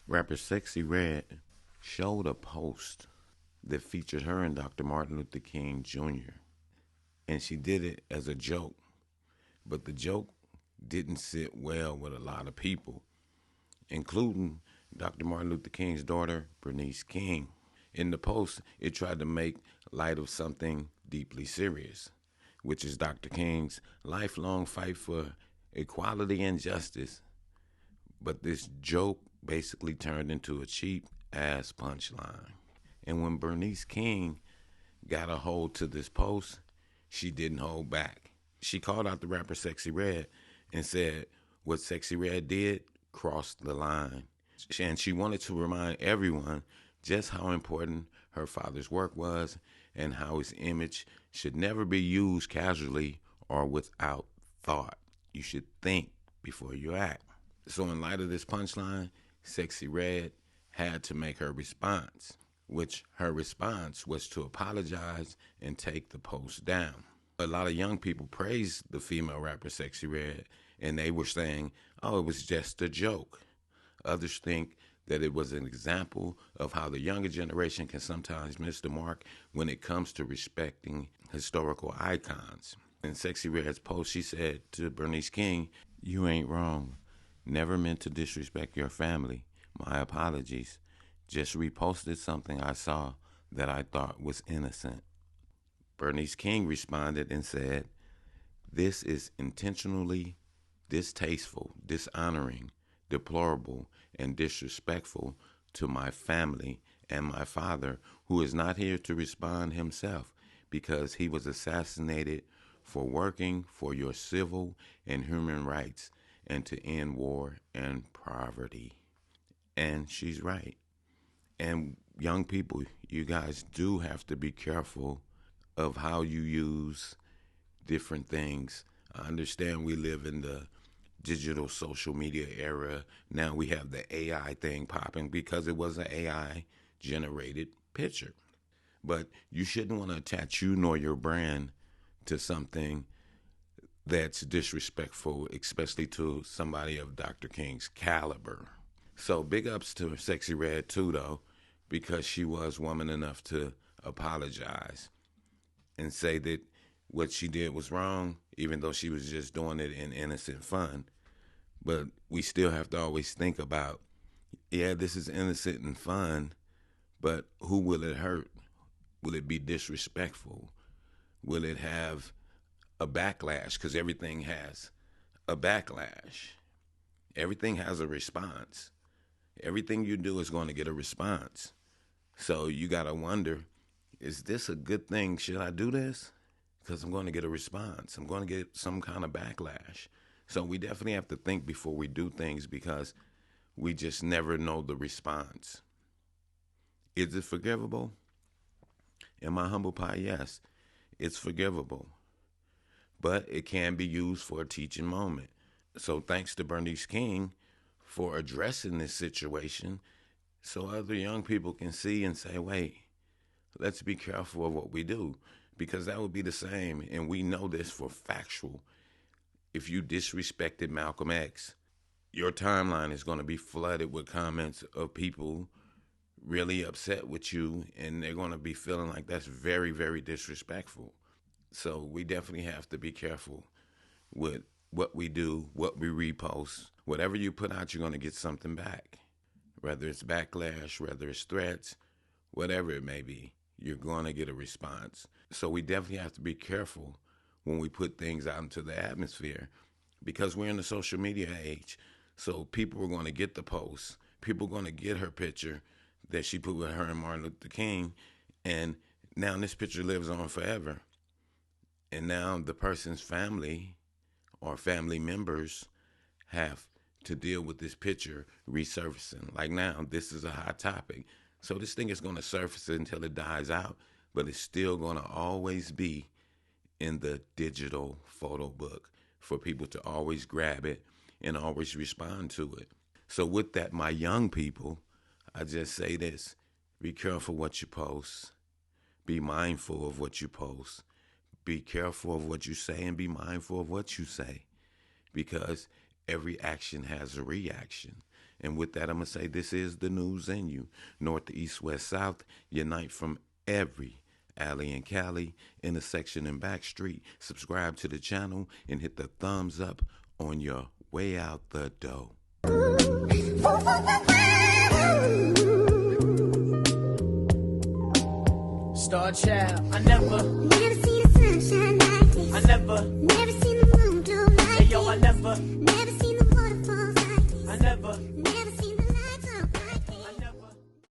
Rapper Sexyy Red showed a post that featured her and Dr. Martin Luther King Jr. And she did it as a joke, but the joke didn't sit well with a lot of people, including Dr. Martin Luther King's daughter, Bernice King. In the post, it tried to make light of something deeply serious, which is Dr. King's lifelong fight for equality and justice. But this joke basically turned into a cheap ass punchline. And when Bernice King got a hold to this post, she didn't hold back. She called out the rapper Sexyy Red and said what Sexyy Red did crossed the line. And she wanted to remind everyone just how important her father's work was and how his image should never be used casually or without thought. You should think before you act. So in light of this punchline, Sexyy Red had to make her response, which her response was to apologize and take the post down. A lot of young people praised the female rapper Sexyy Red, and they were saying, oh, it was just a joke. Others think that it was an example of how the younger generation can sometimes miss the mark when it comes to respecting historical icons. In Sexyy Red's post, she said to Bernice King, "You ain't wrong. Never meant to disrespect your family. My apologies. Just reposted something I saw that I thought was innocent." Bernice King responded and said, "This is intentionally distasteful, dishonoring, deplorable, and disrespectful to my family and my father, who is not here to respond himself because he was assassinated for working for your civil and human rights and to end war and poverty." And she's right. And young people, you guys do have to be careful of how you use different things. I understand we live in the digital social media era. Now we have the AI thing popping because it was an AI generated picture. But you shouldn't want to attach you nor your brand to something that's disrespectful, especially to somebody of Dr. King's caliber. So big ups to Sexyy Red too, though, because she was woman enough to apologize and say that what she did was wrong, even though she was just doing it in innocent fun. But we still have to always think about, yeah, this is innocent and fun, but who will it hurt? Will it be disrespectful? Will it have a backlash? Because everything has a backlash. Everything has a response. Everything you do is going to get a response. So you got to wonder, is this a good thing? Should I do this? Because I'm going to get a response. I'm going to get some kind of backlash. So we definitely have to think before we do things because we just never know the response. Is it forgivable? In my humble pie, yes, it's forgivable. But it can be used for a teaching moment. So thanks to Bernice King for addressing this situation so other young people can see and say, wait, let's be careful of what we do. Because that would be the same, and we know this for factual. If you disrespected Malcolm X, your timeline is going to be flooded with comments of people really upset with you, and they're going to be feeling like that's very, very disrespectful. So we definitely have to be careful with what we do, what we repost. Whatever you put out, you're going to get something back. Whether it's backlash, whether it's threats, whatever it may be, you're going to get a response. So we definitely have to be careful when we put things out into the atmosphere because we're in the social media age. So people are going to get the post. People are going to get her picture that she put with her and Martin Luther King. And now this picture lives on forever. And now the person's family or family members have to deal with this picture resurfacing. Like now, this is a hot topic. So this thing is going to surface until it dies out, but it's still going to always be in the digital photo book for people to always grab it and always respond to it. So with that, my young people, I just say this: be careful what you post. Be mindful of what you post. Be careful of what you say and be mindful of what you say, because every action has a reaction. And with that, I'm going to say this is the news in you. North to east, west, south, unite from every alley and Cali, intersection and back street. Subscribe to the channel and hit the thumbs up on your way out the door. Star child, I never see the sunshine like this. I never seen the moon glow like hey yo, I this. never